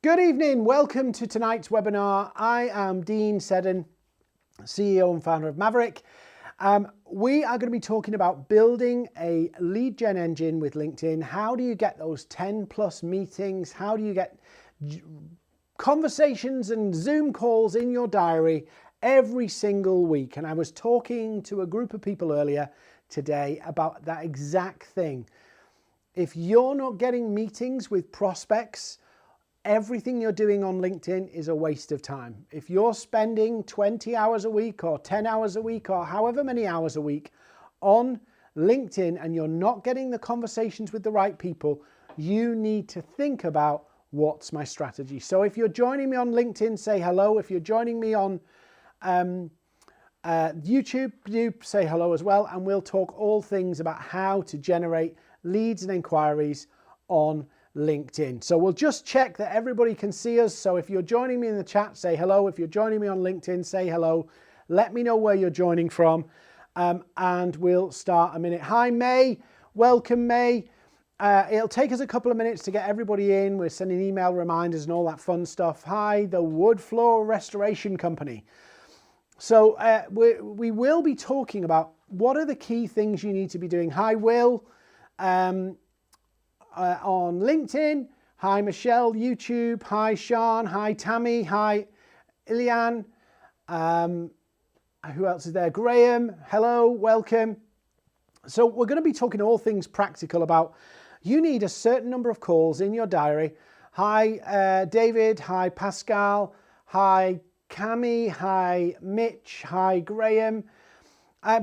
Good evening, welcome to tonight's webinar. I am Dean Seddon, CEO and founder of Maverick. We are going to be talking about building a lead gen engine with LinkedIn. How do you get those 10 plus meetings? How do you get conversations and Zoom calls in your diary every single week? And I was talking to a group of people earlier today about that exact thing. If you're not getting meetings with prospects, everything you're doing on LinkedIn is a waste of time. If you're spending 20 hours a week or 10 hours a week or however many hours a week on LinkedIn and you're not getting the conversations with the right people, you need to think about what's my strategy. So if you're joining me on LinkedIn, say hello. If you're joining me on YouTube, do say hello as well. And we'll talk all things about how to generate leads and inquiries on LinkedIn. So we'll just check that everybody can see us. So if you're joining me in the chat, say hello. If you're joining me on LinkedIn, say hello. Let me know where you're joining from, and we'll start a minute. Hi, May. Welcome, May. It'll take us a couple of minutes to get everybody in. We're sending email reminders and all that fun stuff. Hi, the Wood Floor Restoration Company. So we will be talking about what are the key things you need to be doing. Hi, Will. On LinkedIn. Hi, Michelle, YouTube. Hi, Sean. Hi, Tammy. Hi, Ilian. Who else is there? Graham. Hello, welcome. So we're going to be talking all things practical about you need a certain number of calls in your diary. Hi, David. Hi, Pascal. Hi, Cami. Hi, Mitch. Hi, Graham.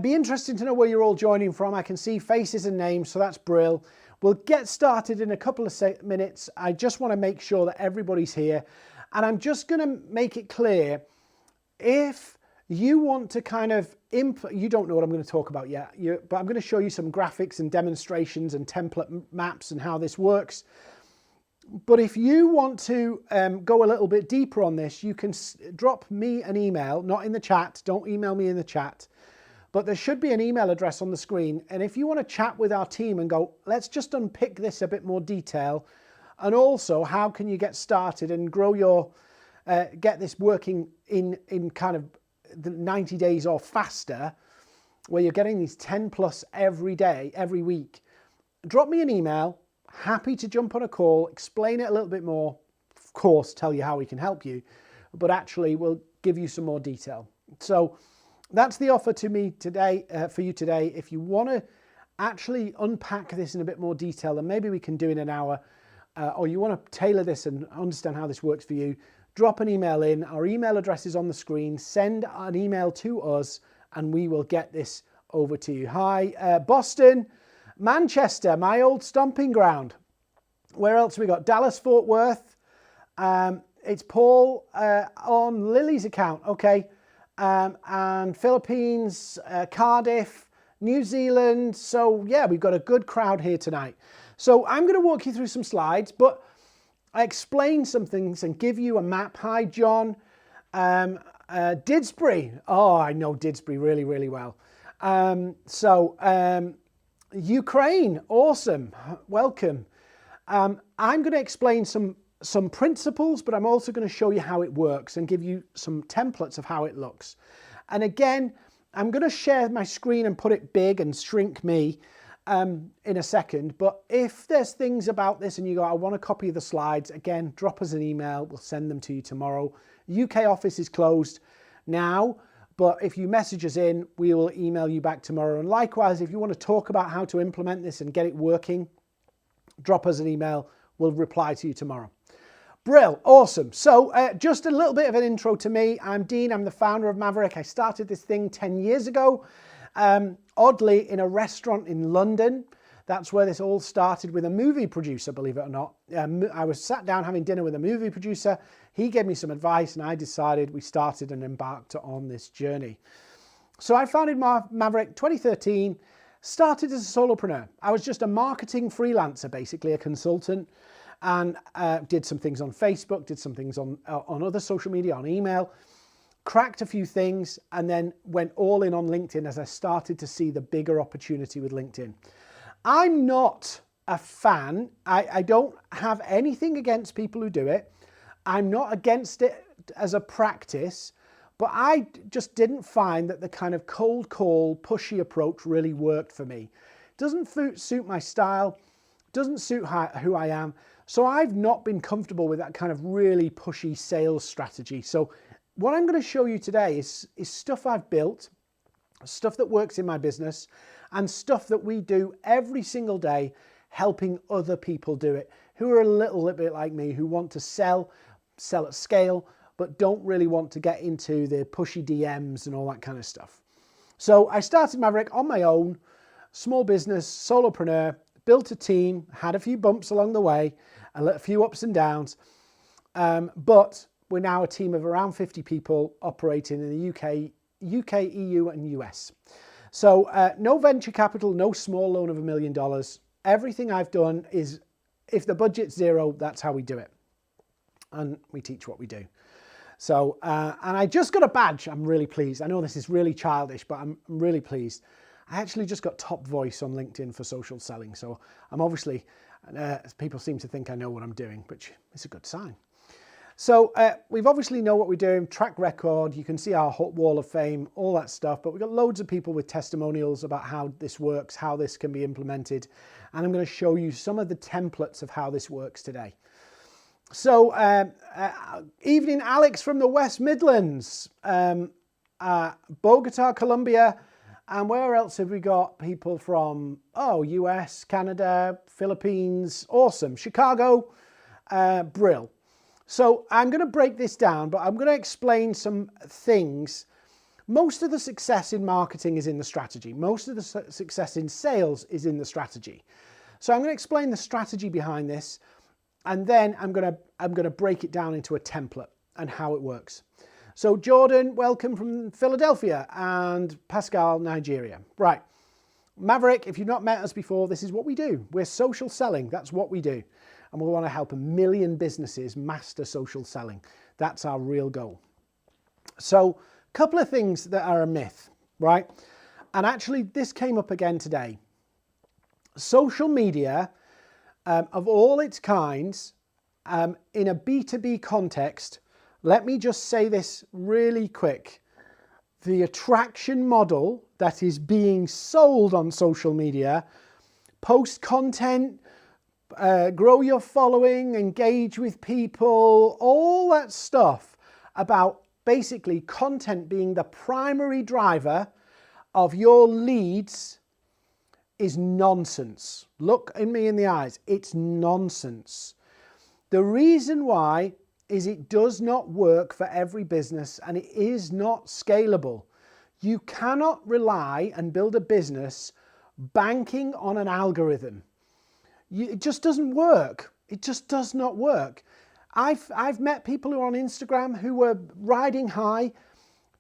Be interesting to know where you're all joining from. I can see faces and names, so that's brill. We'll get started in a couple of minutes. I just want to make sure that everybody's here. And I'm just going to make it clear, if you want to kind of, you don't know what I'm going to talk about yet, but I'm going to show you some graphics and demonstrations and template maps and how this works. But if you want to go a little bit deeper on this, you can drop me an email, not in the chat. Don't email me in the chat. But there should be an email address on the screen. And if you want to chat with our team and go, let's just unpick this a bit more detail. And also, how can you get started and grow your, get this working in kind of the 90 days or faster, where you're getting these 10 plus every day, every week. Drop me an email. Happy to jump on a call, explain it a little bit more. Of course, tell you how we can help you, but actually we'll give you some more detail. So that's the offer to me today, for you today. If you want to actually unpack this in a bit more detail, then maybe we can do in an hour, or you want to tailor this and understand how this works for you, drop an email in. Our email address is on the screen. Send an email to us and we will get this over to you. Hi, Boston, Manchester, my old stomping ground. Where else have we got? Dallas, Fort Worth. It's Paul on Lily's account. Okay. And Philippines, Cardiff, New Zealand. So yeah, we've got a good crowd here tonight. So I'm going to walk you through some slides, but I explain some things and give you a map. Hi, John. Didsbury. Oh, I know Didsbury really, really well. Ukraine. Awesome. Welcome. I'm going to explain some principles, but I'm also going to show you how it works and give you some templates of how it looks. And again, I'm going to share my screen and put it big and shrink me in a second. But if there's things about this and you go, I want a copy of the slides, again, drop us an email. We'll send them to you tomorrow. UK office is closed now, but if you message us in, we will email you back tomorrow. And likewise, if you want to talk about how to implement this and get it working, drop us an email. We'll reply to you tomorrow. Brill, awesome. So just a little bit of an intro to me. I'm Dean, I'm the founder of Maverick. I started this thing 10 years ago, oddly in a restaurant in London. That's where this all started, with a movie producer, believe it or not. I was sat down having dinner with a movie producer. He gave me some advice and I decided we started and embarked on this journey. So I founded Maverick 2013, started as a solopreneur. I was just a marketing freelancer, basically a consultant. And did some things on Facebook, did some things on other social media, on email, cracked a few things, and then went all in on LinkedIn as I started to see the bigger opportunity with LinkedIn. I'm not a fan. I don't have anything against people who do it. I'm not against it as a practice, but I just didn't find that the kind of cold call, pushy approach really worked for me. Doesn't suit my style, doesn't suit who I am. So I've not been comfortable with that kind of really pushy sales strategy. So what I'm going to show you today is stuff I've built, stuff that works in my business, and stuff that we do every single day, helping other people do it, who are a little bit like me, who want to sell at scale, but don't really want to get into the pushy DMs and all that kind of stuff. So I started Maverick on my own, small business, solopreneur, built a team, had a few bumps along the way, a few ups and downs, but we're now a team of around 50 people operating in the UK, EU and US. So no venture capital, no small loan of $1 million. Everything I've done is, if the budget's zero, that's how we do it. And we teach what we do. So, and I just got a badge. I'm really pleased. I know this is really childish, but I'm really pleased. I actually just got top voice on LinkedIn for social selling. So I'm obviously, people seem to think I know what I'm doing, which is a good sign. So we've obviously know what we're doing, track record. You can see our wall of fame, all that stuff, but we've got loads of people with testimonials about how this works, how this can be implemented. And I'm going to show you some of the templates of how this works today. So, evening, Alex from the West Midlands, Bogota, Colombia, and where else have we got people from? Oh, US, Canada, Philippines, awesome, Chicago, Brill. So I'm going to break this down, but I'm going to explain some things. Most of the success in marketing is in the strategy. Most of the success in sales is in the strategy. So I'm going to explain the strategy behind this. And then I'm going to break it down into a template and how it works. So Jordan, welcome from Philadelphia, and Pascal, Nigeria. Right. Maverick, if you've not met us before, this is what we do. We're social selling. That's what we do. And we want to help 1 million businesses master social selling. That's our real goal. So a couple of things that are a myth, right? And actually this came up again today. Social media, of all its kinds, in a B2B context, let me just say this really quick. The attraction model that is being sold on social media, post content, grow your following, engage with people, all that stuff about basically content being the primary driver of your leads is nonsense. Look at me in the eyes. It's nonsense. The reason why is it does not work for every business, and it is not scalable. You cannot rely and build a business banking on an algorithm. It just doesn't work. It just does not work. I've met people who are on Instagram who were riding high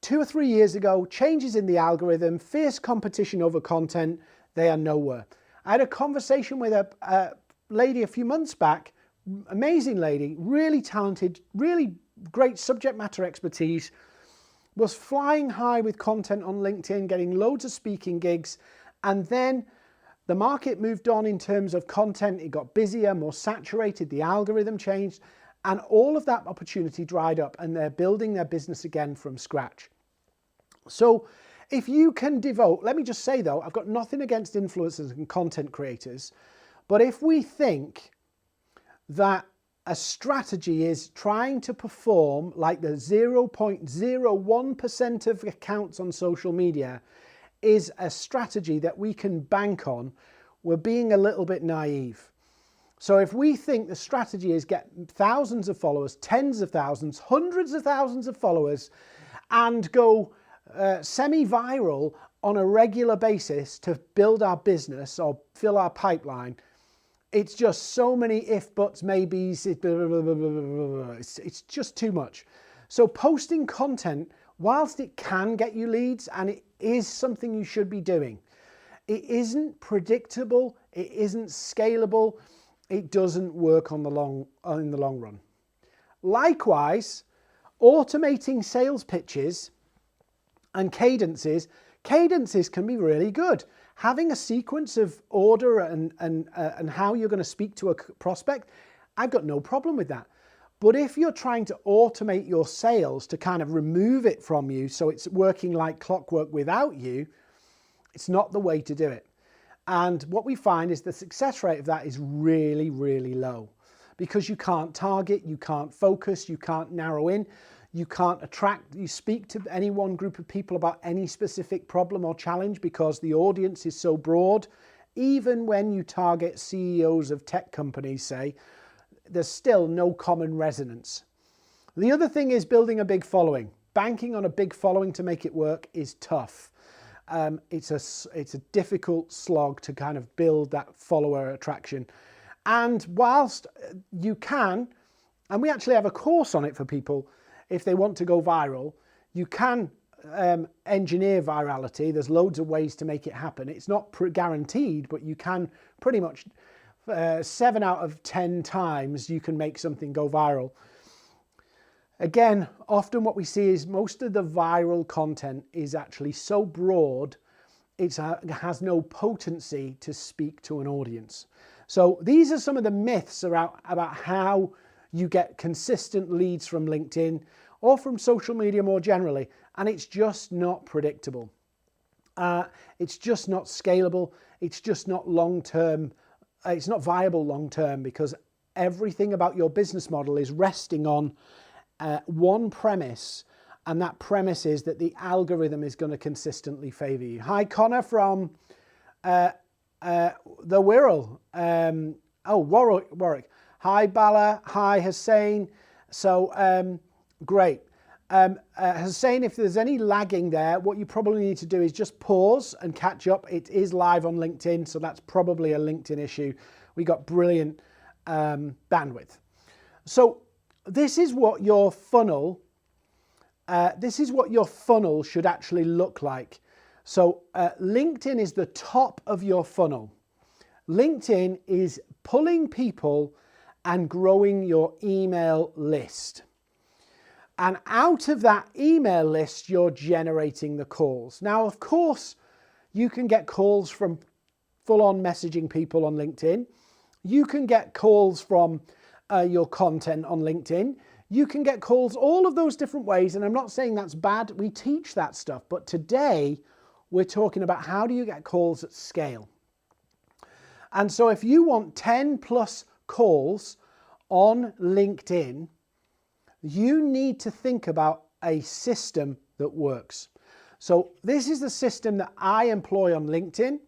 2 or 3 years ago, changes in the algorithm, fierce competition over content. They are nowhere. I had a conversation with a lady a few months back, amazing lady, really talented, really great subject matter expertise, was flying high with content on LinkedIn, getting loads of speaking gigs, and then the market moved on in terms of content. It got busier, more saturated, the algorithm changed, and all of that opportunity dried up, and they're building their business again from scratch. So if you can devote, let me just say though, I've got nothing against influencers and content creators, but if we think that a strategy is trying to perform like the 0.01% of accounts on social media is a strategy that we can bank on, we're being a little bit naive. So if we think the strategy is get thousands of followers, tens of thousands, hundreds of thousands of followers, and go semi-viral on a regular basis to build our business or fill our pipeline, it's just so many if, buts, maybes, it's just too much. So posting content, whilst it can get you leads, and it is something you should be doing, it isn't predictable, it isn't scalable, it doesn't work in the long run. Likewise, automating sales pitches and cadences can be really good. Having a sequence of order and how you're going to speak to a prospect, I've got no problem with that. But if you're trying to automate your sales to kind of remove it from you so it's working like clockwork without you, it's not the way to do it. And what we find is the success rate of that is really, really low because you can't target, you can't focus, you can't narrow in, you can't speak to any one group of people about any specific problem or challenge because the audience is so broad. Even when you target CEOs of tech companies, say, there's still no common resonance. The other thing is building a big following. Banking on a big following to make it work is tough. It's a difficult slog to kind of build that follower attraction. And whilst you can, and we actually have a course on it for people, if they want to go viral, you can engineer virality. There's loads of ways to make it happen. It's not guaranteed, but you can pretty much 7 out of 10 times you can make something go viral. Again, often what we see is most of the viral content is actually so broad, it has no potency to speak to an audience. So these are some of the myths about how you get consistent leads from LinkedIn or from social media more generally, and it's just not predictable. It's just not scalable. It's just not long-term. It's not viable long-term because everything about your business model is resting on one premise, and that premise is that the algorithm is going to consistently favor you. Hi, Connor from the Wirral. Warwick. Hi, Bala. Hi, Hussein. So, great. Hussein, if there's any lagging there, what you probably need to do is just pause and catch up. It is live on LinkedIn, so that's probably a LinkedIn issue. We got brilliant bandwidth. So this is what your funnel should actually look like. So LinkedIn is the top of your funnel. LinkedIn is pulling people and growing your email list. And out of that email list, you're generating the calls. Now, of course, you can get calls from full-on messaging people on LinkedIn. You can get calls from your content on LinkedIn. You can get calls all of those different ways. And I'm not saying that's bad. We teach that stuff. But today, we're talking about how do you get calls at scale. And so if you want 10 plus calls on LinkedIn, you need to think about a system that works. So this is the system that I employ on LinkedIn.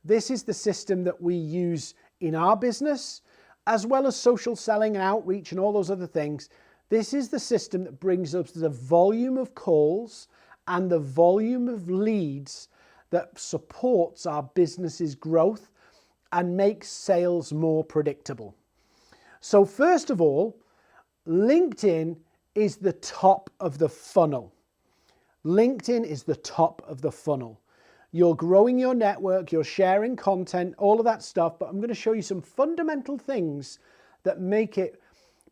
This is the system that we use in our business, as well as social selling and outreach and all those other things. This is the system that brings us the volume of calls and the volume of leads that supports our business's growth and makes sales more predictable. So first of all, LinkedIn is the top of the funnel. LinkedIn is the top of the funnel. You're growing your network, you're sharing content, all of that stuff, but I'm going to show you some fundamental things that make it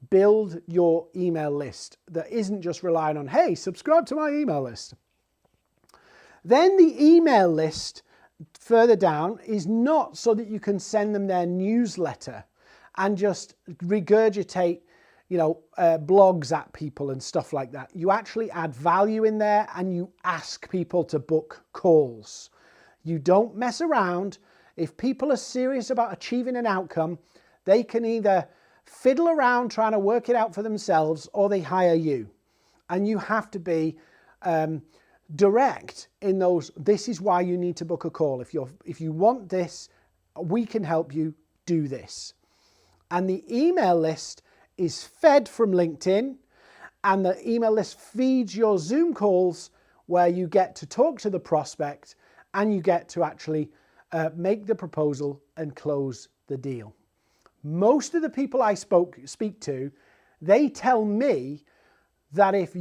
build your email list that isn't just relying on, hey, subscribe to my email list. Then the email list further down is not so that you can send them their newsletter and just regurgitate blogs at people and stuff like that. You actually add value in there and you ask people to book calls. You don't mess around. If people are serious about achieving an outcome, they can either fiddle around trying to work it out for themselves or they hire you. And you have to be direct in those. This is why you need to book a call. If you want this, we can help you do this. And the email list is fed from LinkedIn, and the email list feeds your Zoom calls where you get to talk to the prospect and you get to actually make the proposal and close the deal. Most of the people I speak to, they tell me that if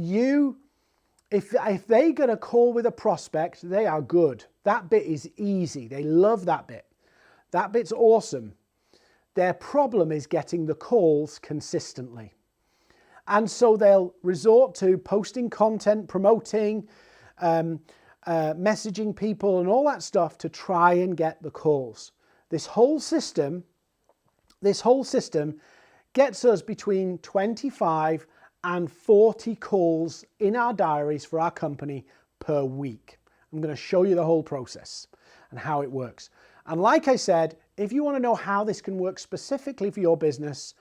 they get a call with a prospect, they are good. That bit is easy. They love that bit. That bit's awesome. Their problem is getting the calls consistently. And so they'll resort to posting content, promoting, messaging people and all that stuff to try and get the calls. This whole system gets us between 25 and 40 calls in our diaries for our company per week. I'm going to show you the whole process and how it works. And like I said, if you want to know how this can work specifically for your business,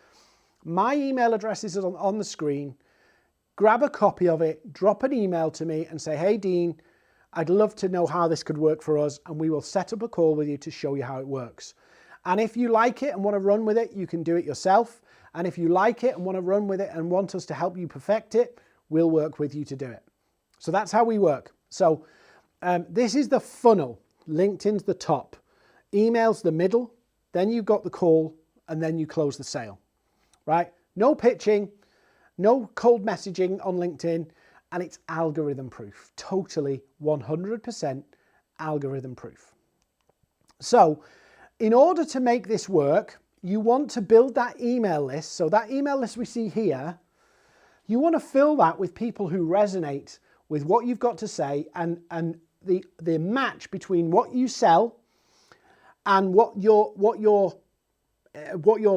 my email address is on the screen. Grab a copy of it, drop an email to me and say, hey Dean, I'd love to know how this could work for us, and we will set up a call with you to show you how it works. And if you like it and want to run with it, you can do it yourself. And if you like it and want to run with it and want us to help you perfect it, we'll work with you to do it. So that's how we work. So this is the funnel. LinkedIn's the top, email's the middle, then you've got the call, and then you close the sale, right? No pitching, no cold messaging on LinkedIn, and it's algorithm proof, totally 100% algorithm proof. So in order to make this work, you want to build that email list. So that email list we see here, you want to fill that with people who resonate with what you've got to say, and the match between what you sell and what your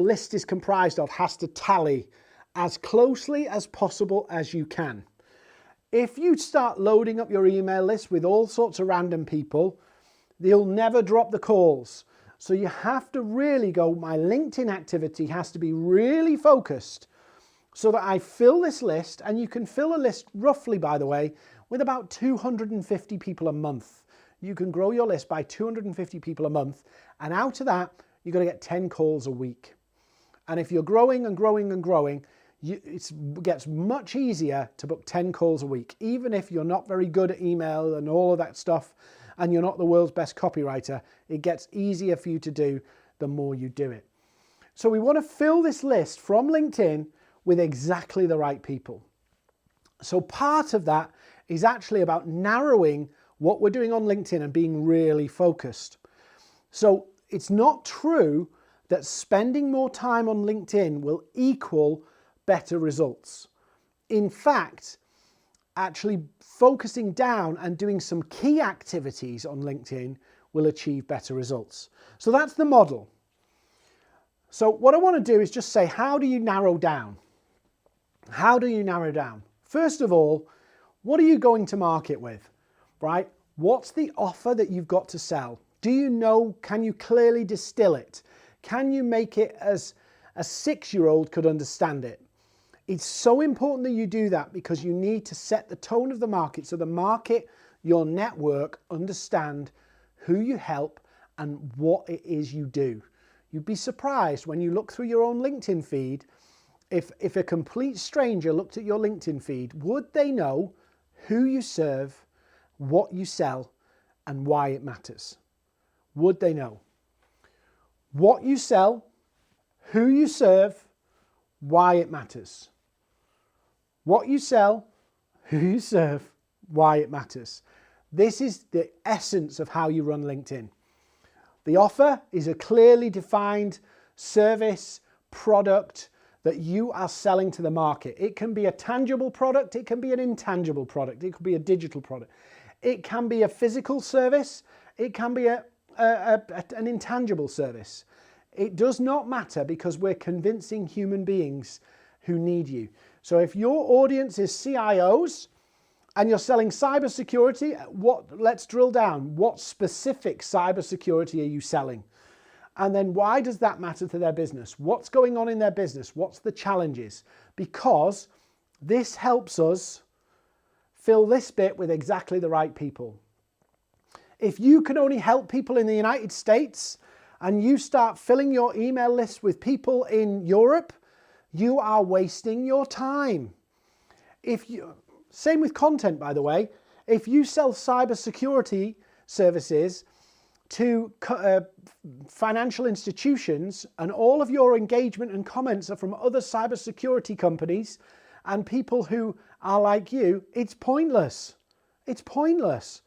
list is comprised of has to tally as closely as possible as you can. If you start loading up your email list with all sorts of random people, they'll never drop the calls. So you have to really go, my LinkedIn activity has to be really focused so that I fill this list, and you can fill a list roughly, by the way, with about 250 people a month. You can grow your list by 250 people a month, and out of that, you're going to get 10 calls a week. And if you're growing and growing and growing, it gets much easier to book 10 calls a week, even if you're not very good at email and all of that stuff, and you're not the world's best copywriter. It gets easier for you to do the more you do it. So we want to fill this list from LinkedIn with exactly the right people. So part of that is actually about narrowing what we're doing on LinkedIn and being really focused. So it's not true that spending more time on LinkedIn will equal better results. In fact, actually focusing down and doing some key activities on LinkedIn will achieve better results. So that's the model. So what I want to do is just say, how do you narrow down? How do you narrow down? First of all, what are you going to market with, right? What's the offer that you've got to sell? Do you know, can you clearly distill it? Can you make it as a 6-year-old could understand it? It's so important that you do that, because you need to set the tone of the market so the market, your network, understand who you help and what it is you do. You'd be surprised when you look through your own LinkedIn feed, if a complete stranger looked at your LinkedIn feed, would they know who you serve, what you sell, and why it matters? Would they know? What you sell, who you serve, why it matters. What you sell, who you serve, why it matters. This is the essence of how you run LinkedIn. The offer is a clearly defined service, product that you are selling to the market. It can be a tangible product, it can be an intangible product, it could be a digital product. It can be a physical service, it can be an intangible service. It does not matter, because we're convincing human beings who need you. So if your audience is CIOs and you're selling cybersecurity, let's drill down. What specific cybersecurity are you selling? And then why does that matter to their business? What's going on in their business? What's the challenges? Because this helps us fill this bit with exactly the right people. If you can only help people in the United States and you start filling your email list with people in Europe, you are wasting your time. Same with content, by the way. If you sell cybersecurity services to financial institutions and all of your engagement and comments are from other cybersecurity companies and people who are like you, it's pointless. It's pointless.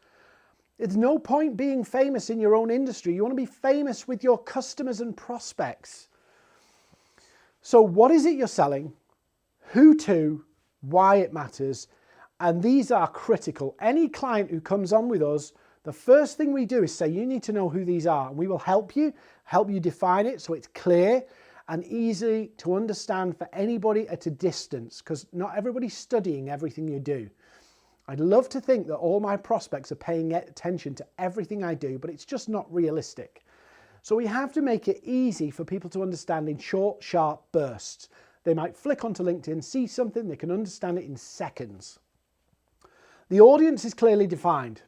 It's no point being famous in your own industry. You want to be famous with your customers and prospects. So what is it you're selling? Who to? Why it matters? And these are critical. Any client who comes on with us, the first thing we do is say, you need to know who these are. We will help you define it so it's clear. and easy to understand for anybody at a distance, because not everybody's studying everything you do. I'd love to think that all my prospects are paying attention to everything I do, but it's just not realistic. So we have to make it easy for people to understand in short, sharp bursts. They might flick onto LinkedIn, see something, they can understand it in seconds. The audience is clearly defined.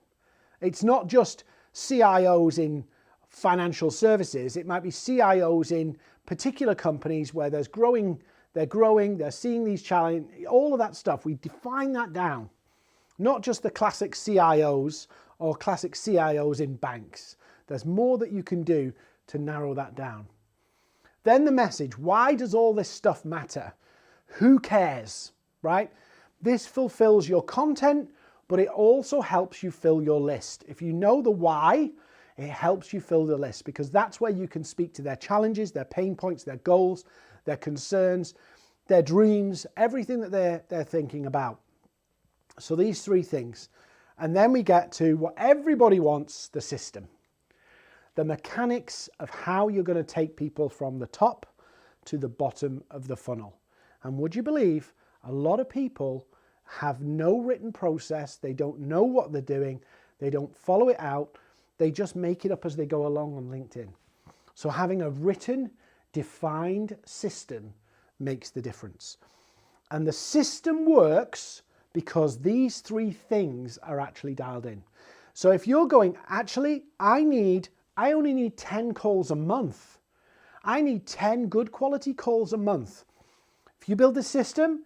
It's not just CIOs in financial services. It might be CIOs in particular companies where they're growing, they're seeing these challenges, all of that stuff. We define that down. Not just the classic CIOs or classic CIOs in banks. There's more that you can do to narrow that down. Then the message. Why does all this stuff matter? Who cares, right? This fulfills your content, but it also helps you fill your list. If you know the why, it helps you fill the list, because that's where you can speak to their challenges, their pain points, their goals, their concerns, their dreams, everything that they're thinking about. So these three things. And then we get to what everybody wants, the system. The mechanics of how you're going to take people from the top to the bottom of the funnel. And would you believe a lot of people have no written process, they don't know what they're doing, they don't follow it out, they just make it up as they go along on LinkedIn. So having a written, defined system makes the difference. And the system works because these three things are actually dialed in. So if you're going, actually, I only need 10 calls a month. I need 10 good quality calls a month. If you build a system,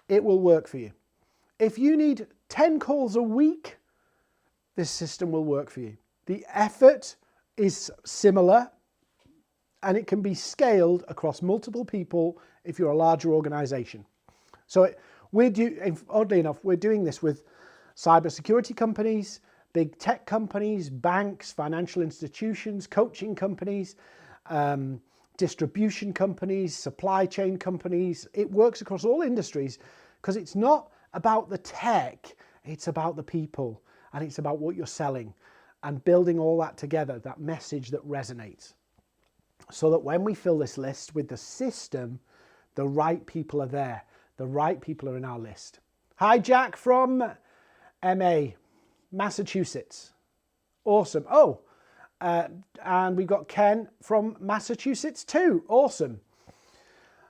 it will work for you. If you need 10 calls a week, this system will work for you. The effort is similar and it can be scaled across multiple people if you're a larger organization. So oddly enough, we're doing this with cybersecurity companies, big tech companies, banks, financial institutions, coaching companies, distribution companies, supply chain companies. It works across all industries because it's not about the tech, it's about the people, and it's about what you're selling and building all that together, that message that resonates. So that when we fill this list with the system, the right people are there. The right people are in our list. Hi, Jack from Massachusetts. Awesome. Oh, and we've got Ken from Massachusetts too. Awesome.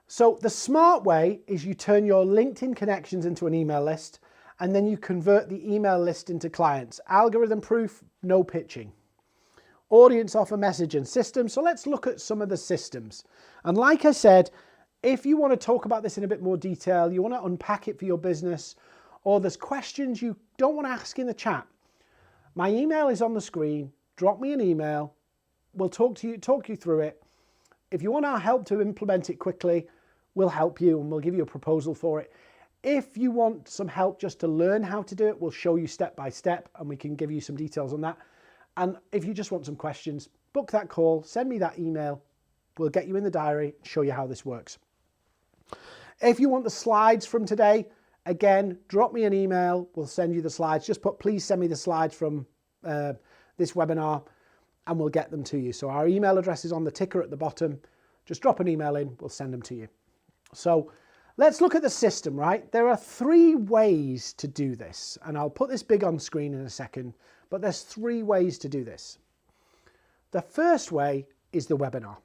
So the smart way is you turn your LinkedIn connections into an email list, and then you convert the email list into clients. Algorithm proof, no pitching. Audience offer, message and system. So let's look at some of the systems. And like I said, if you want to talk about this in a bit more detail, you want to unpack it for your business, or there's questions you don't want to ask in the chat, my email is on the screen. Drop me an email. We'll talk you through it. If you want our help to implement it quickly, we'll help you and we'll give you a proposal for it. If you want some help just to learn how to do it, we'll show you step by step and we can give you some details on that. And if you just want some questions, book that call, send me that email. We'll get you in the diary, show you how this works. If you want the slides from today, again, drop me an email. We'll send you the slides. Just put, please send me the slides from this webinar and we'll get them to you. So our email address is on the ticker at the bottom. Just drop an email in, we'll send them to you. So let's look at the system, right? There are three ways to do this, and I'll put this big on screen in a second, but there's three ways to do this. The first way is the webinar.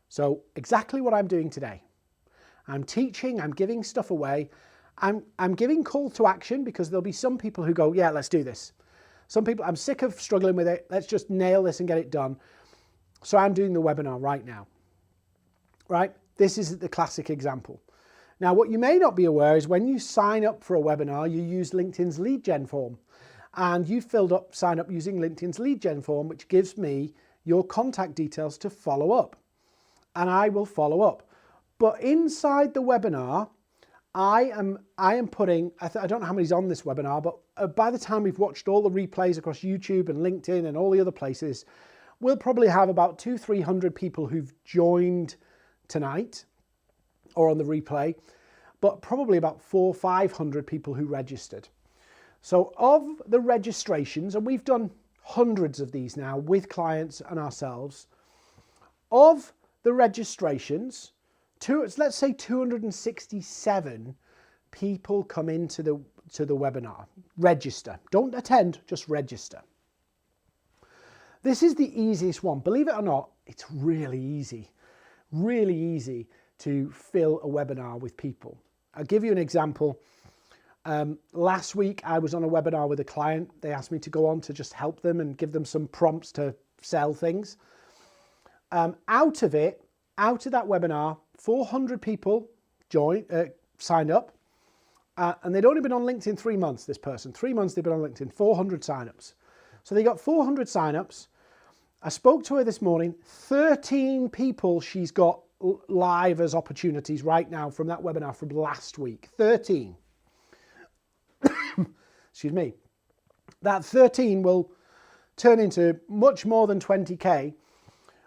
So exactly what I'm doing today. I'm teaching, I'm giving stuff away. I'm giving call to action because there'll be some people who go, yeah, let's do this. Some people, I'm sick of struggling with it. Let's just nail this and get it done. So I'm doing the webinar right now, right? This is the classic example. Now, what you may not be aware is when you sign up for a webinar, you use LinkedIn's lead gen form, and you sign up using LinkedIn's lead gen form, which gives me your contact details to follow up, and I will follow up. But inside the webinar, I am putting, I don't know how many's on this webinar, but by the time we've watched all the replays across YouTube and LinkedIn and all the other places, we'll probably have about 200-300 people who've joined tonight or on the replay, but probably about 400-500 people who registered. So of the registrations, and we've done hundreds of these now with clients and ourselves, of the registrations, let's say 267 people come into the webinar. Register. Don't attend, just register. This is the easiest one. Believe it or not, it's really easy to fill a webinar with people. I'll give you an example. Last week I was on a webinar with a client. They asked me to go on to just help them and give them some prompts to sell things. Out of that webinar, 400 people signed up, and they'd only been on LinkedIn 3 months, this person. 3 months they've been on LinkedIn, 400 signups. So they got 400 signups. I spoke to her this morning, 13 people she's got live as opportunities right now from that webinar from last week, 13. Excuse me. That 13 will turn into much more than 20K.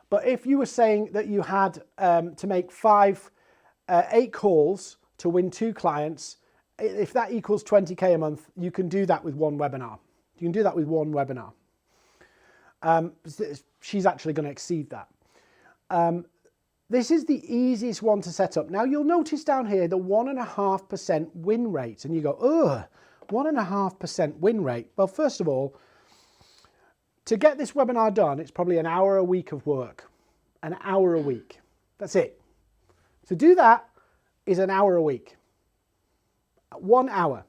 But if you were saying that you had to make 8 calls to win 2 clients, if that equals 20K a month, you can do that with one webinar. You can do that with one webinar. She's actually going to exceed that. This is the easiest one to set up. Now you'll notice down here the 1.5% win rate, and you go, ugh, 1.5% win rate. Well, first of all, to get this webinar done, it's probably an hour a week of work. An hour a week. That's it. To do that is an hour a week. 1 hour.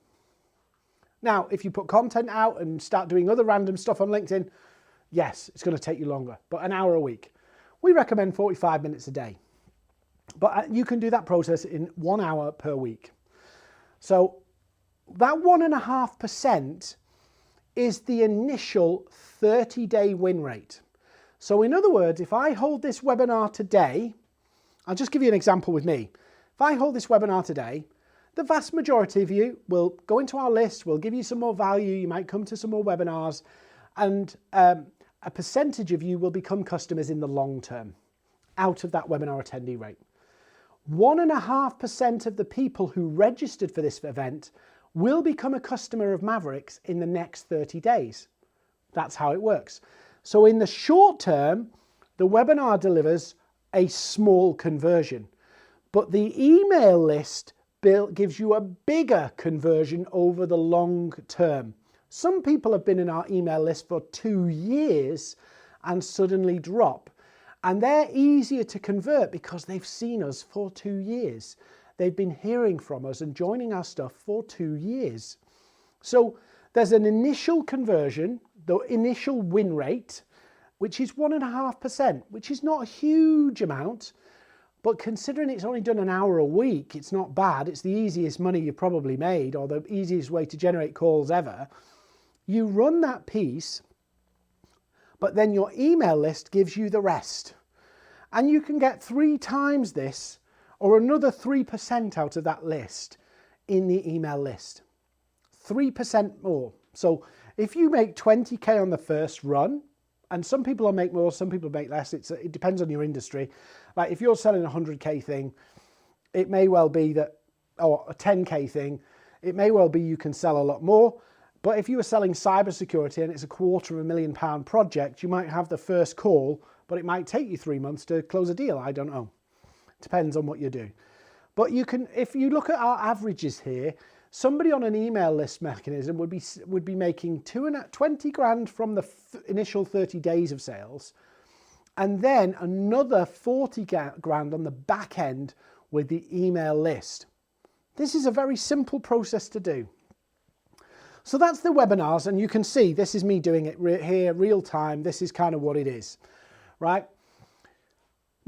Now, if you put content out and start doing other random stuff on LinkedIn, yes, it's going to take you longer, but an hour a week. We recommend 45 minutes a day, but you can do that process in 1 hour per week. So that 1.5% is the initial 30-day win rate. So in other words, if I hold this webinar today, I'll just give you an example with me. If I hold this webinar today, the vast majority of you will go into our list, we'll give you some more value, you might come to some more webinars, and a percentage of you will become customers in the long term out of that webinar attendee rate. 1.5% of the people who registered for this event will become a customer of Mavericks in the next 30 days. That's how it works. So in the short term, the webinar delivers a small conversion, but the email list gives you a bigger conversion over the long term. Some people have been in our email list for 2 years and suddenly drop. And they're easier to convert because they've seen us for 2 years. They've been hearing from us and joining our stuff for 2 years. So there's an initial conversion, the initial win rate, which is 1.5%, which is not a huge amount. But considering it's only done an hour a week, it's not bad. It's the easiest money you've probably made, or the easiest way to generate calls ever. You run that piece, but then your email list gives you the rest. And you can get 3 times this or another 3% out of that list in the email list. 3% more. So if you make 20K on the first run, and some people will make more, some people make less, it depends on your industry. Like if you're selling a 100K thing, it may well be that, or a 10K thing, it may well be you can sell a lot more. But if you were selling cybersecurity and it's a £250,000 project, you might have the first call, but it might take you 3 months to close a deal. I don't know. Depends on what you do. But you can, if you look at our averages here, somebody on an email list mechanism would be making 20 grand from the initial 30 days of sales, and then another 40 grand on the back end with the email list. This is a very simple process to do. So that's the webinars, and you can see this is me doing it here, real time. This is kind of what it is, right?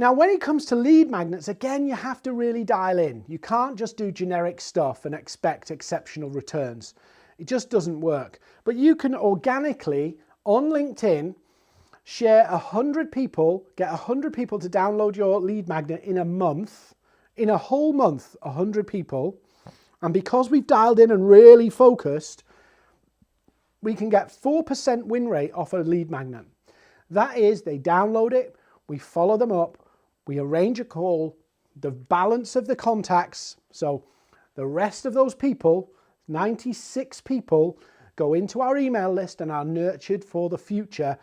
Now, when it comes to lead magnets, again, you have to really dial in. You can't just do generic stuff and expect exceptional returns. It just doesn't work. But you can organically, on LinkedIn, share 100 people, get 100 people to download your lead magnet in a month, in a whole month, 100 people. And because we've dialed in and really focused, we can get 4% win rate off a lead magnet. That is, they download it, we follow them up, we arrange a call, the balance of the contacts, so the rest of those people, 96 people, go into our email list and are nurtured for the future.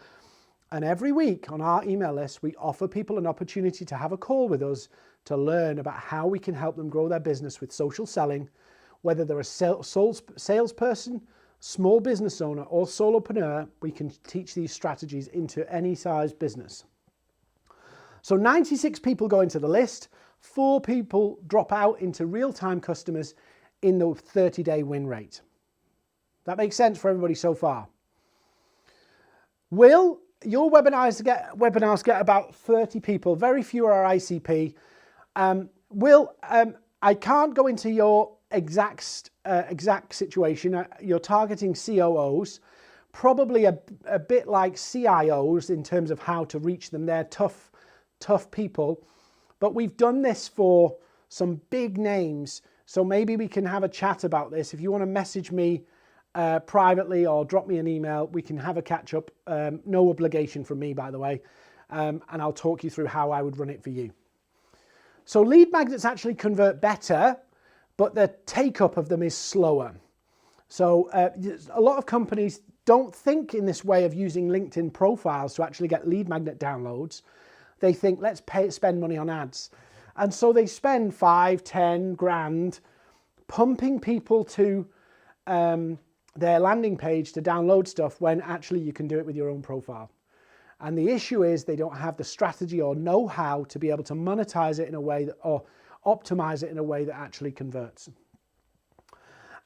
And every week on our email list, we offer people an opportunity to have a call with us to learn about how we can help them grow their business with social selling, whether they're a salesperson, small business owner, or solopreneur. We can teach these strategies into any size business. So 96 people go into the list, 4 people drop out into real-time customers in the 30-day win rate. That makes sense for everybody so far. Will your webinars get about 30 people? Very few are ICP. I can't go into your exact situation. You're targeting COOs, probably a bit like CIOs in terms of how to reach them. They're tough people, but we've done this for some big names. So maybe we can have a chat about this. If you want to message me privately or drop me an email, we can have a catch up. No obligation from me, by the way. And I'll talk you through how I would run it for you. So lead magnets actually convert better, but the take up of them is slower. So a lot of companies don't think in this way of using LinkedIn profiles to actually get lead magnet downloads. They think, let's spend money on ads. And so they spend 5, 10 grand pumping people to their landing page to download stuff when actually you can do it with your own profile. And the issue is they don't have the strategy or know-how to be able to monetize it in a way that, or optimize it in a way that actually converts.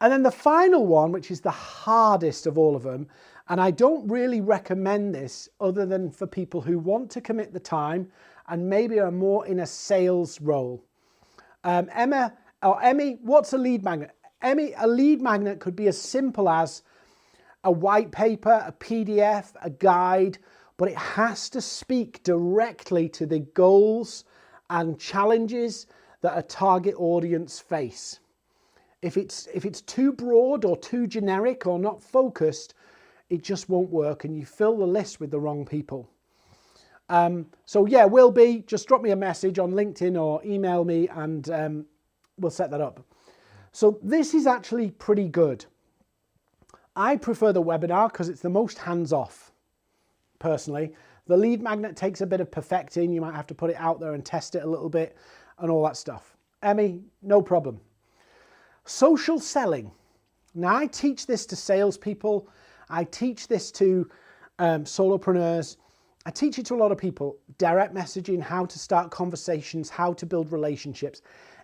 And then the final one, which is the hardest of all of them, and I don't really recommend this other than for people who want to commit the time and maybe are more in a sales role. Emmy, what's a lead magnet? Emmy, a lead magnet could be as simple as a white paper, a PDF, a guide, but it has to speak directly to the goals and challenges that a target audience face. If it's too broad or too generic or not focused, it just won't work and you fill the list with the wrong people. So yeah, just drop me a message on LinkedIn or email me and we'll set that up. So this is actually pretty good. I prefer the webinar because it's the most hands-off, personally. The lead magnet takes a bit of perfecting. You might have to put it out there and test it a little bit and all that stuff. Emmy, no problem. Social selling. Now I teach this to salespeople. I teach this to solopreneurs. I teach it to a lot of people. Direct messaging, how to start conversations, how to build relationships.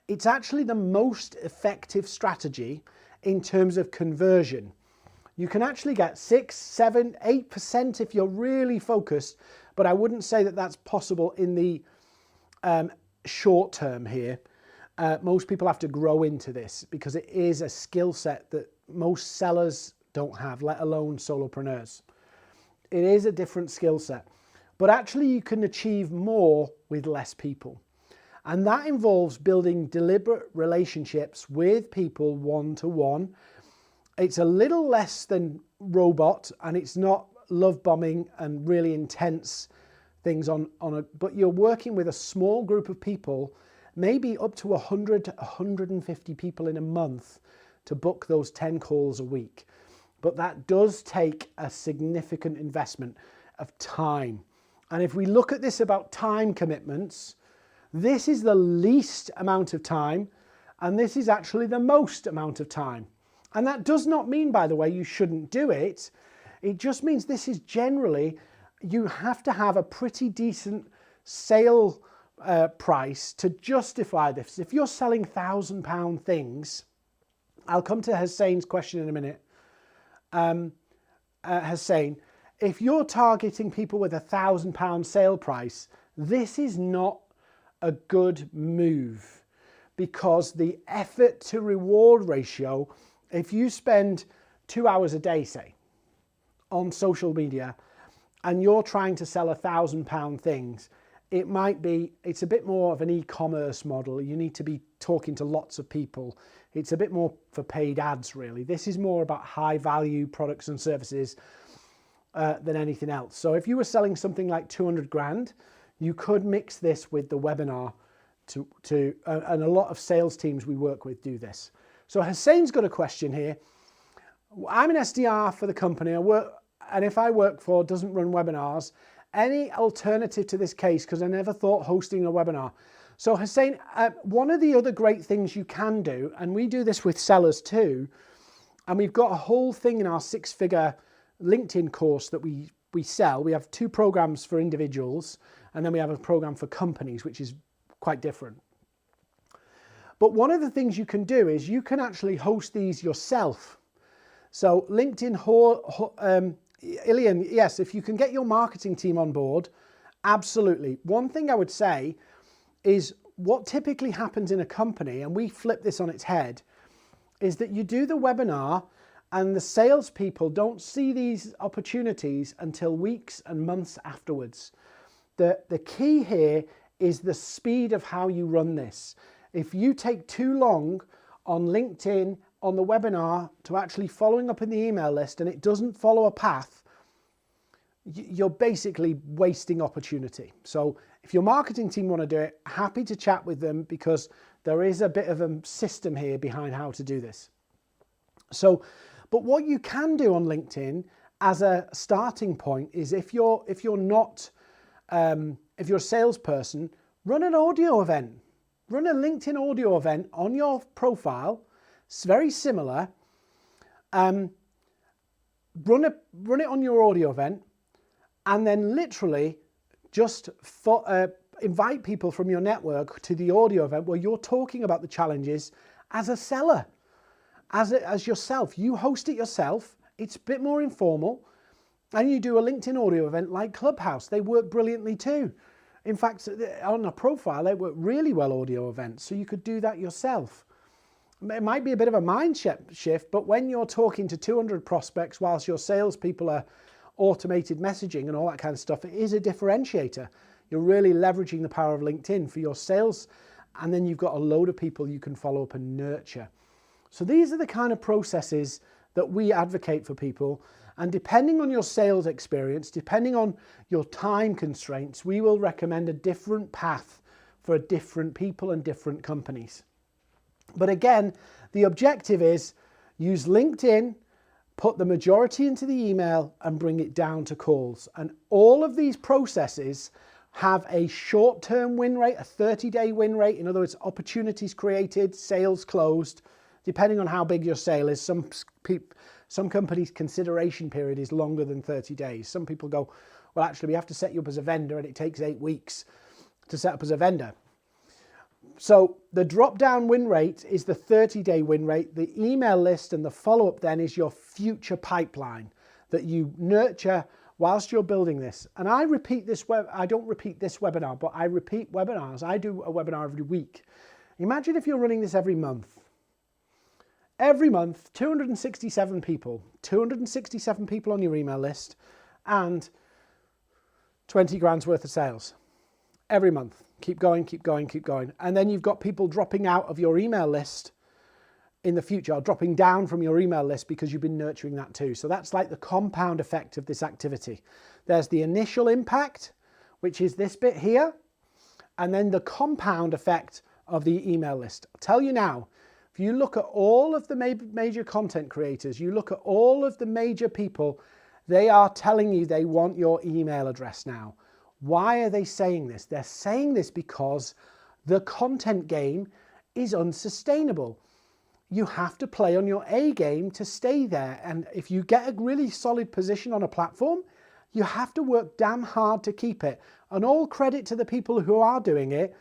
It's actually the most effective strategy in terms of conversion. You can actually get 6, 7, 8% if you're really focused, but I wouldn't say that that's possible in the short term here. Most people have to grow into this because it is a skill set that most sellers don't have, let alone solopreneurs. It is a different skill set, but actually you can achieve more with less people. And that involves building deliberate relationships with people one-to-one. It's a little less than robot and it's not love bombing and really intense things but you're working with a small group of people, maybe up to 100 to 150 people in a month to book those 10 calls a week. But that does take a significant investment of time. And if we look at this about time commitments, this is the least amount of time, and this is actually the most amount of time. And that does not mean, by the way, you shouldn't do it. It just means this is generally, you have to have a pretty decent sale price to justify this. If you're selling £1,000 things, I'll come to Hussein's question in a minute. Hussein, if you're targeting people with £1,000 sale price, this is not a good move because the effort to reward ratio, if you spend 2 hours a day, say, on social media and you're trying to sell £1,000 things, it's a bit more of an e-commerce model. You need to be talking to lots of people. It's a bit more for paid ads, really. This is more about high value products and services than anything else. So if you were selling something like 200 grand, you could mix this with the webinar and a lot of sales teams we work with do this. So Hussein's got a question here. I'm an SDR for the company and if I work for doesn't run webinars, any alternative to this case, because I never thought hosting a webinar. So Hussein, one of the other great things you can do, and we do this with sellers too, and we've got a whole thing in our 6-figure LinkedIn course that we sell. We have 2 programs for individuals, and then we have a program for companies, which is quite different. But one of the things you can do is you can actually host these yourself. So LinkedIn, Ilian, yes, if you can get your marketing team on board, absolutely. One thing I would say is what typically happens in a company, and we flip this on its head, is that you do the webinar and the salespeople don't see these opportunities until weeks and months afterwards. The key here is the speed of how you run this. If you take too long on LinkedIn, on the webinar, to actually following up in the email list, and it doesn't follow a path, you're basically wasting opportunity. So if your marketing team want to do it, happy to chat with them, because there is a bit of a system here behind how to do this. So, but what you can do on LinkedIn as a starting point is if you're a salesperson, run an audio event. Run a LinkedIn audio event on your profile. It's very similar. Run it on your audio event, and then literally just invite people from your network to the audio event where you're talking about the challenges as a seller, as yourself. You host it yourself. It's a bit more informal, and you do a LinkedIn audio event like Clubhouse. They work brilliantly too. In fact, on a profile, they work really well, audio events, so you could do that yourself. It might be a bit of a mind shift, but when you're talking to 200 prospects whilst your salespeople are automated messaging and all that kind of stuff, it is a differentiator. You're really leveraging the power of LinkedIn for your sales, and then you've got a load of people you can follow up and nurture. So these are the kind of processes that we advocate for people. And depending on your sales experience, depending on your time constraints, we will recommend a different path for different people and different companies. But again, the objective is use LinkedIn, put the majority into the email, and bring it down to calls. And all of these processes have a short-term win rate, a 30-day win rate. In other words, opportunities created, sales closed, depending on how big your sale is. Some companies' consideration period is longer than 30 days. Some people go, well, actually, we have to set you up as a vendor, and it takes 8 weeks to set up as a vendor. So the drop-down win rate is the 30-day win rate. The email list and the follow-up then is your future pipeline that you nurture whilst you're building this. And I repeat this, I don't repeat this webinar, but I repeat webinars. I do a webinar every week. Imagine if you're running this every month. Every month, 267 people on your email list, and 20 grand's worth of sales every month. Keep going, keep going, keep going. And then you've got people dropping out of your email list in the future, or dropping down from your email list because you've been nurturing that too. So that's like the compound effect of this activity. There's the initial impact, which is this bit here, and then the compound effect of the email list. I'll tell you now, if you look at all of the major content creators, you look at all of the major people, they are telling you they want your email address now. Why are they saying this? They're saying this because the content game is unsustainable. You have to play on your A game to stay there. And if you get a really solid position on a platform, you have to work damn hard to keep it. And all credit to the people who are doing it.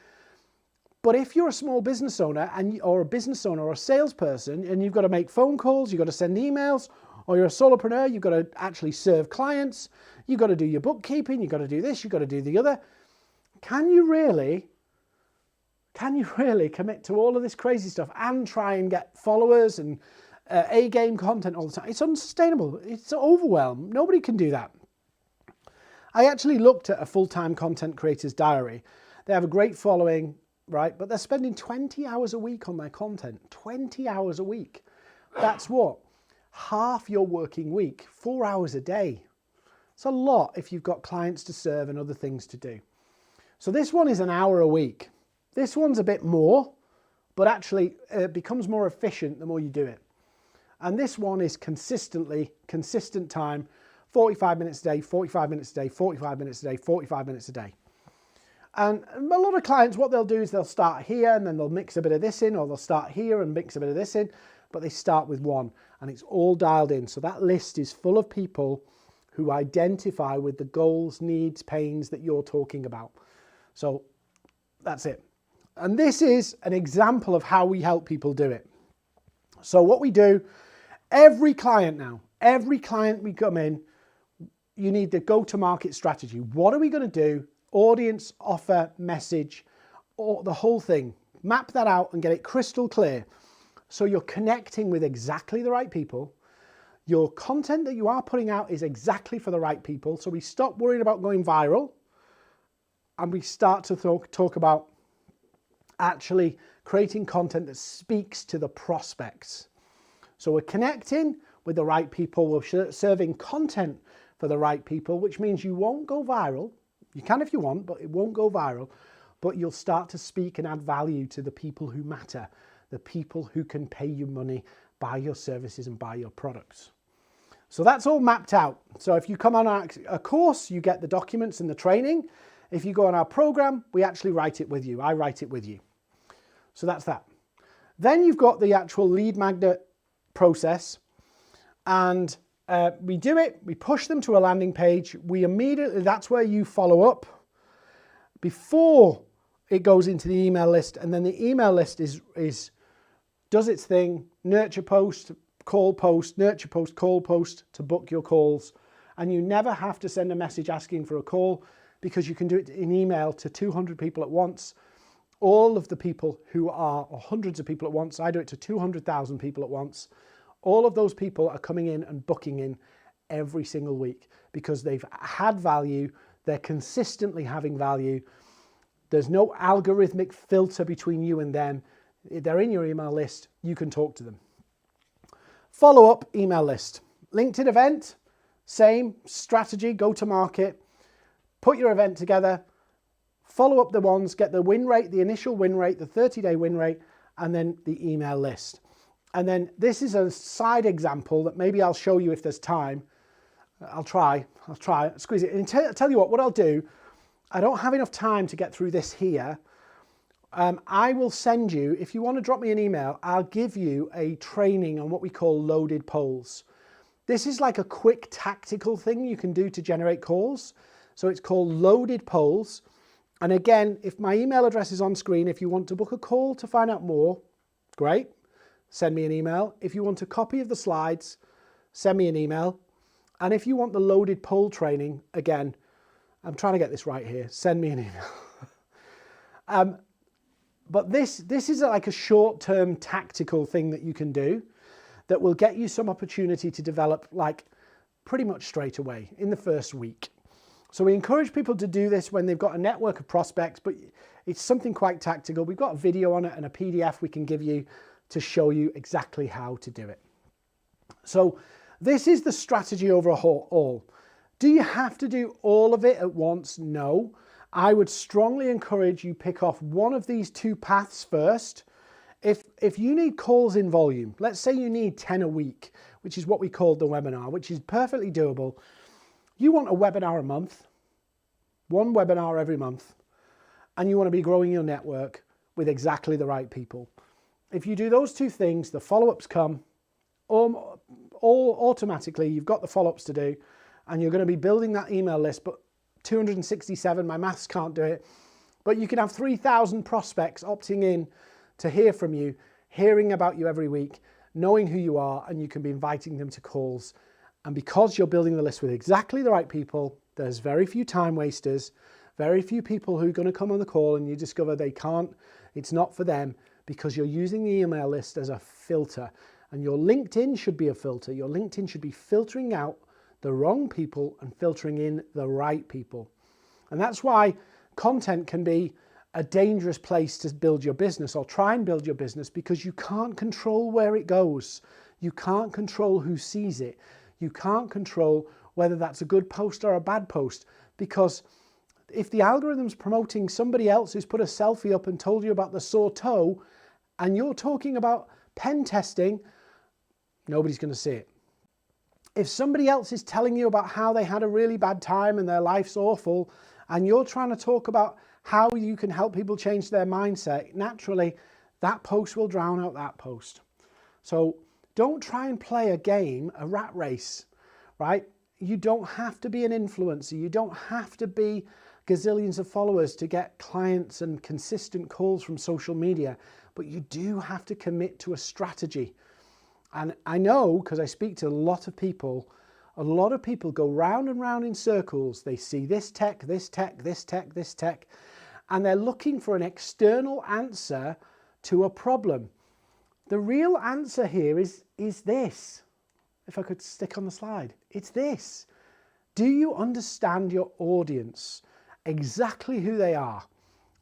But if you're a small business owner or a business owner or a salesperson, and you've got to make phone calls, you've got to send emails, or you're a solopreneur, you've got to actually serve clients, you've got to do your bookkeeping, you've got to do this, you've got to do the other. Can you really commit to all of this crazy stuff and try and get followers and A-game content all the time? It's unsustainable. It's overwhelmed. Nobody can do that. I actually looked at a full-time content creator's diary. They have a great following, right? But they're spending 20 hours a week on their content. 20 hours a week. That's what? Half your working week, 4 hours a day. It's a lot if you've got clients to serve and other things to do. So this one is an hour a week. This one's a bit more, but actually it becomes more efficient the more you do it. And this one is consistent time, 45 minutes a day, 45 minutes a day, 45 minutes a day, 45 minutes a day. And a lot of clients, what they'll do is they'll start here and then they'll mix a bit of this in, or they'll start here and mix a bit of this in, but they start with one and it's all dialed in. So that list is full of people who identify with the goals, needs, pains that you're talking about. So that's it. And this is an example of how we help people do it. So what we do, every client we come in, you need the go-to-market strategy. What are we going to do? Audience, offer, message, or the whole thing. Map that out and get it crystal clear. So you're connecting with exactly the right people. Your content that you are putting out is exactly for the right people. So we stop worrying about going viral and we start to talk about actually creating content that speaks to the prospects. So we're connecting with the right people. We're serving content for the right people, which means you won't go viral. You can if you want, but it won't go viral. But you'll start to speak and add value to the people who matter, the people who can pay you money, buy your services and buy your products. So that's all mapped out. So if you come on a course, you get the documents and the training. If you go on our program, we actually write it with you. I write it with you. So that's that. Then you've got the actual lead magnet process, and we do it. We push them to a landing page. We immediately, that's where you follow up before it goes into the email list. And then the email list does its thing, nurture post, call post, nurture post, call post to book your calls. And you never have to send a message asking for a call, because you can do it in email to 200 people at once. All of the people who are, or hundreds of people at once, I do it to 200,000 people at once. All of those people are coming in and booking in every single week because they've had value. They're consistently having value. There's no algorithmic filter between you and them. They're in your email list. You can talk to them. Follow-up email list. LinkedIn event, same strategy, go to market. Put your event together, follow up the ones, get the win rate, the initial win rate, the 30-day win rate, and then the email list. And then this is a side example that maybe I'll show you if there's time. I'll try, squeeze it. And tell you what I'll do, I don't have enough time to get through this here. I will send you, if you want to drop me an email, I'll give you a training on what we call loaded polls. This is like a quick tactical thing you can do to generate calls. So it's called loaded polls. And again, if my email address is on screen, if you want to book a call to find out more, great, send me an email. If you want a copy of the slides, send me an email. And if you want the loaded poll training, again, I'm trying to get this right here, send me an email. But this is like a short-term tactical thing that you can do that will get you some opportunity to develop like pretty much straight away in the first week. So we encourage people to do this when they've got a network of prospects, but it's something quite tactical. We've got a video on it and a PDF we can give you to show you exactly how to do it. So this is the strategy overall. Do you have to do all of it at once? No. I would strongly encourage you pick off one of these two paths first. If you need calls in volume, let's say you need 10 a week, which is what we called the webinar, which is perfectly doable. You want a webinar a month, one webinar every month, and you want to be growing your network with exactly the right people. If you do those two things, the follow-ups come all automatically. You've got the follow-ups to do, and you're going to be building that email list, but 267, my maths can't do it, but you can have 3,000 prospects opting in to hear from you, hearing about you every week, knowing who you are, and you can be inviting them to calls. And because you're building the list with exactly the right people, there's very few time wasters, very few people who are going to come on the call and you discover they can't, it's not for them, because you're using the email list as a filter. And your LinkedIn should be a filter. Your LinkedIn should be filtering out the wrong people and filtering in the right people. And that's why content can be a dangerous place to build your business or try and build your business, because you can't control where it goes. You can't control who sees it. You can't control whether that's a good post or a bad post, because if the algorithm's promoting somebody else who's put a selfie up and told you about the sore toe and you're talking about pen testing, nobody's going to see it. If somebody else is telling you about how they had a really bad time and their life's awful, and you're trying to talk about how you can help people change their mindset, naturally, that post will drown out that post. So don't try and play a game, a rat race, right? You don't have to be an influencer. You don't have to be gazillions of followers to get clients and consistent calls from social media, but you do have to commit to a strategy. And I know, because I speak to a lot of people go round and round in circles. They see this tech, this tech, this tech, this tech, and they're looking for an external answer to a problem. The real answer here is this. If I could stick on the slide, it's this. Do you understand your audience? Exactly who they are?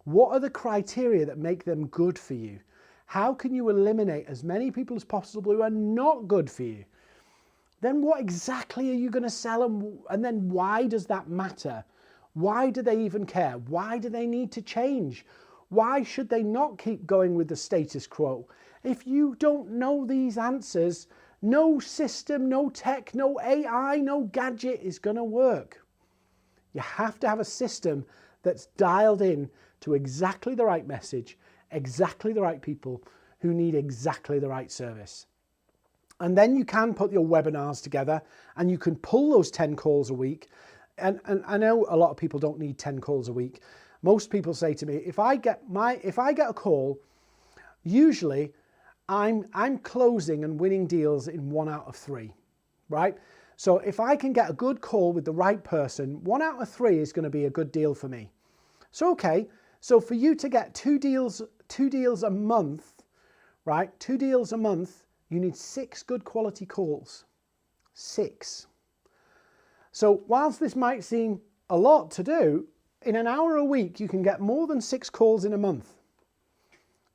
What are the criteria that make them good for you? How can you eliminate as many people as possible who are not good for you? Then what exactly are you going to sell them? And then why does that matter? Why do they even care? Why do they need to change? Why should they not keep going with the status quo? If you don't know these answers, no system, no tech, no AI, no gadget is going to work. You have to have a system that's dialed in to exactly the right message, exactly the right people who need exactly the right service. And then you can put your webinars together and you can pull those 10 calls a week. And I know a lot of people don't need 10 calls a week. Most people say to me, if I get a call, usually I'm closing and winning deals in 1 out of 3, right? So if I can get a good call with the right person, 1 out of 3 is going to be a good deal for me. So, okay, so for you to get two deals a month, right? 2 deals a month, you need 6 good quality calls. 6. So whilst this might seem a lot to do, in an hour a week, you can get more than 6 calls in a month.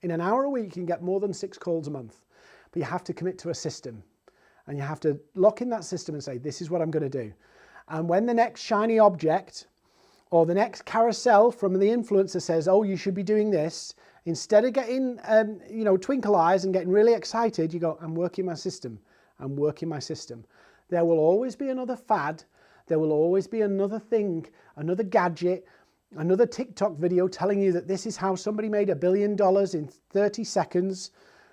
In an hour a week, you can get more than 6 calls a month. But you have to commit to a system. And you have to lock in that system and say, this is what I'm going to do. And when the next shiny object or the next carousel from the influencer says, oh, you should be doing this, instead of getting, twinkle eyes and getting really excited, you go, I'm working my system. I'm working my system. There will always be another fad. There will always be another thing, another gadget, another TikTok video telling you that this is how somebody made $1 billion in 30 seconds.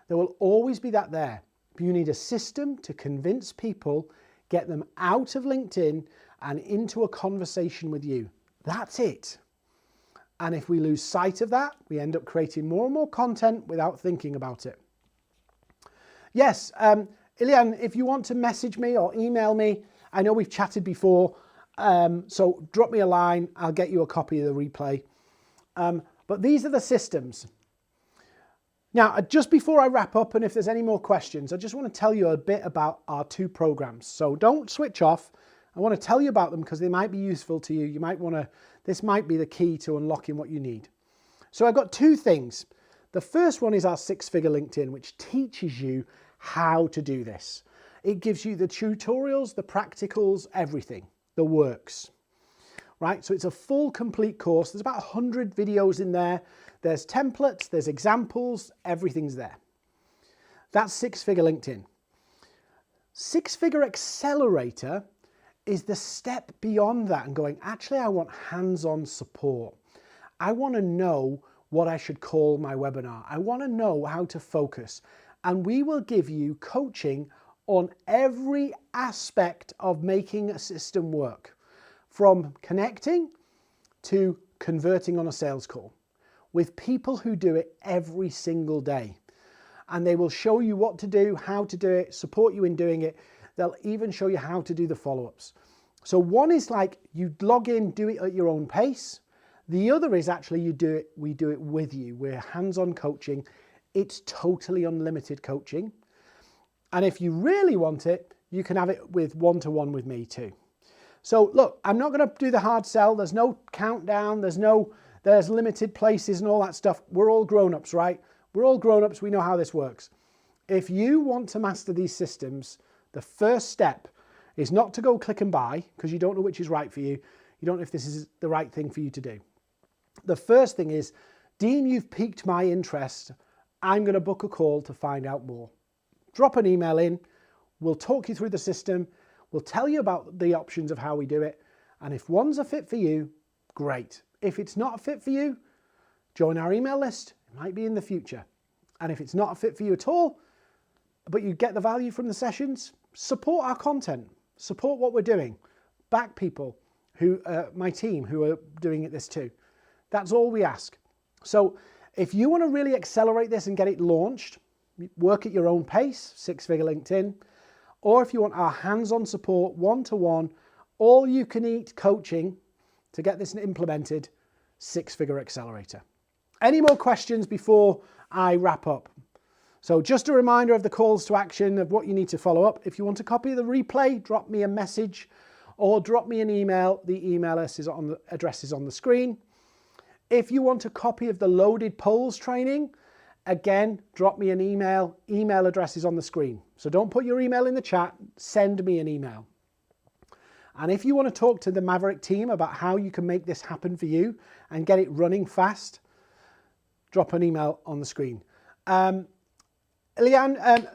There will always be that there. You need a system to convince people, get them out of LinkedIn and into a conversation with you. That's it. And if we lose sight of that, we end up creating more and more content without thinking about it. Yes, Ilian, if you want to message me or email me, I know we've chatted before, so drop me a line. I'll get you a copy of the replay. But these are the systems. Now, just before I wrap up, and if there's any more questions, I just want to tell you a bit about our 2 programs. So don't switch off. I want to tell you about them because they might be useful to you. You might want to, this might be the key to unlocking what you need. So I've got 2 things. The first one is our 6-figure LinkedIn, which teaches you how to do this. It gives you the tutorials, the practicals, everything, the works, right? So it's a full complete course. There's about 100 videos in there. There's templates, there's examples, everything's there. That's 6-figure LinkedIn. 6-figure accelerator is the step beyond that and going, actually, I want hands-on support. I want to know what I should call my webinar. I want to know how to focus. And we will give you coaching on every aspect of making a system work, from connecting to converting on a sales call, with people who do it every single day. And they will show you what to do, how to do it, support you in doing it. They'll even show you how to do the follow-ups. So one is like you log in, do it at your own pace. The other is actually we do it with you. We're hands-on coaching. It's totally unlimited coaching. And if you really want it, you can have it with one-to-one with me too. So look, I'm not going to do the hard sell. There's no countdown. There's limited places and all that stuff. We're all grown-ups, right? We're all grown-ups. We know how this works. If you want to master these systems, the first step is not to go click and buy because you don't know which is right for you. You don't know if this is the right thing for you to do. The first thing is, Dean, you've piqued my interest. I'm going to book a call to find out more. Drop an email in. We'll talk you through the system. We'll tell you about the options of how we do it. And if one's a fit for you, great. If it's not a fit for you, join our email list. It might be in the future. And if it's not a fit for you at all, but you get the value from the sessions, support our content, support what we're doing, back people who, my team who are doing this too. That's all we ask. So if you want to really accelerate this and get it launched, work at your own pace, 6-figure LinkedIn, or if you want our hands-on support, one-to-one, all you can eat coaching to get this implemented, 6-figure accelerator. Any more questions before I wrap up? So just a reminder of the calls to action of what you need to follow up. If you want a copy of the replay, drop me a message or drop me an email. The email address is on the screen. If you want a copy of the loaded polls training, again, drop me an email. Email address is on the screen. So don't put your email in the chat, send me an email. And if you want to talk to the Maverick team about how you can make this happen for you and get it running fast, drop an email on the screen. Leanne,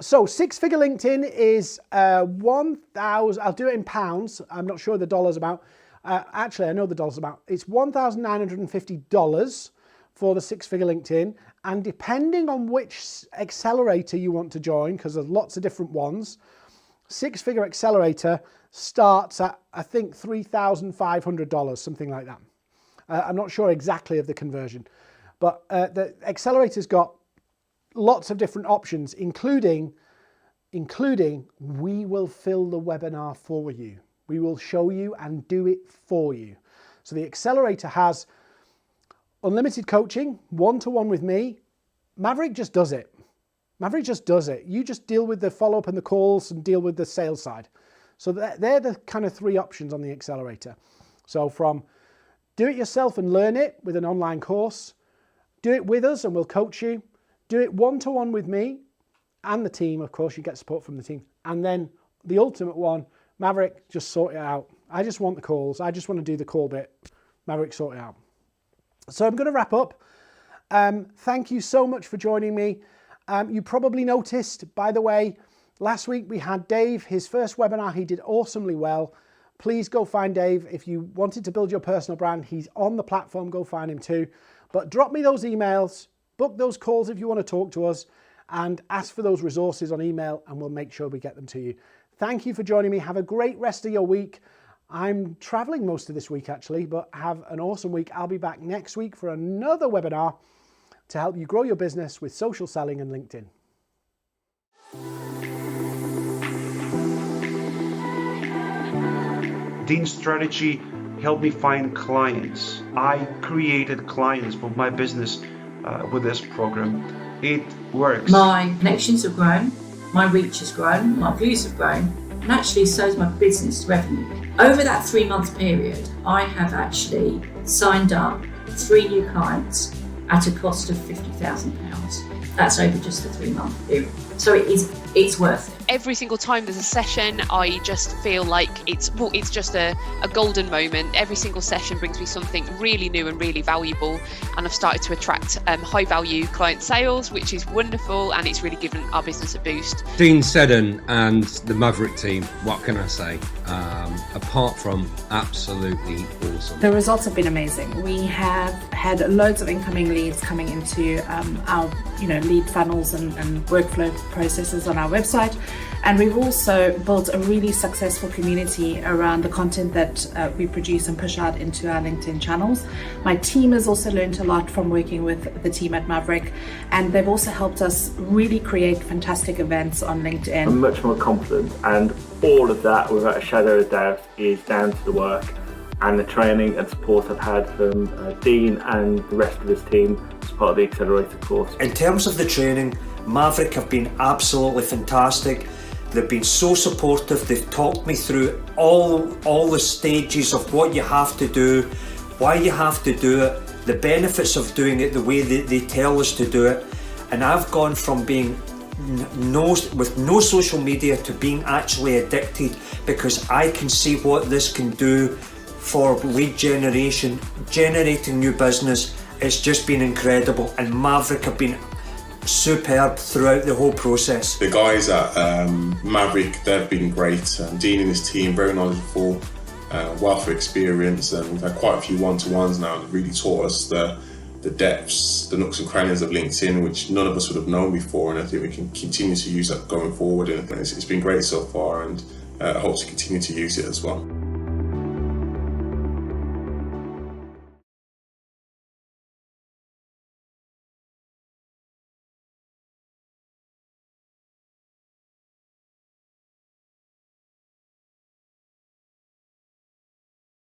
so 6-figure LinkedIn is 1,000, I'll do it in pounds. I'm not sure the dollar's about. Actually, I know the dollar's about. It's $1,950 for the 6-figure LinkedIn. And depending on which accelerator you want to join, because there's lots of different ones, 6-figure accelerator starts at, I think, $3,500, something like that. I'm not sure exactly of the conversion, but the accelerator's got lots of different options, including we will fill the webinar for you. We will show you and do it for you. So the accelerator has unlimited coaching, one-to-one with me. Maverick just does it. Maverick just does it. You just deal with the follow-up and the calls and deal with the sales side. So they're the kind of 3 options on the accelerator. So from do it yourself and learn it with an online course, do it with us and we'll coach you, do it one-to-one with me and the team, of course, you get support from the team. And then the ultimate one, Maverick, just sort it out. I just want the calls. I just want to do the call bit. Maverick, sort it out. So I'm going to wrap up. Thank you so much for joining me. You probably noticed, by the way, last week we had Dave, his first webinar. He did awesomely well. Please go find Dave. If you wanted to build your personal brand, he's on the platform. Go find him too. But drop me those emails. Book those calls if you want to talk to us and ask for those resources on email and we'll make sure we get them to you. Thank you for joining me. Have a great rest of your week. I'm traveling most of this week actually, but have an awesome week. I'll be back next week for another webinar to help you grow your business with social selling and LinkedIn. Dean's strategy helped me find clients. I created clients for my business with this program. It works. My connections have grown, my reach has grown, my views have grown, and actually so has my business revenue. Over that 3-month period, I have actually signed up 3 new clients at a cost of £50,000. That's over just the 3-month period. So it's worth it. Every single time there's a session, I just feel like it's just a golden moment. Every single session brings me something really new and really valuable, and I've started to attract high value client sales, which is wonderful, and it's really given our business a boost. Dean Seddon and the Maverick team, what can I say? Apart from absolutely awesome. The results have been amazing. We have had loads of incoming leads coming into our lead funnels and workflow processes on our website. And we've also built a really successful community around the content that we produce and push out into our LinkedIn channels. My team has also learned a lot from working with the team at Maverick, and they've also helped us really create fantastic events on LinkedIn. I'm much more confident, and all of that, without a shadow of doubt, is down to the work and the training and support I've had from Dean and the rest of his team as part of the Accelerator course. In terms of the training, Maverick have been absolutely fantastic. They've been so supportive. They've talked me through all the stages of what you have to do, why you have to do it, the benefits of doing it the way they tell us to do it. And I've gone from being with no social media to being actually addicted, because I can see what this can do for lead generation, generating new business. It's just been incredible, and Maverick have been superb throughout the whole process. The guys at Maverick, they've been great. Dean and his team, very knowledgeable, wealth of experience, and we've had quite a few one-to-ones now that really taught us the depths, the nooks and crannies of LinkedIn, which none of us would have known before, and I think we can continue to use that going forward, and it's been great so far, and I hope to continue to use it as well.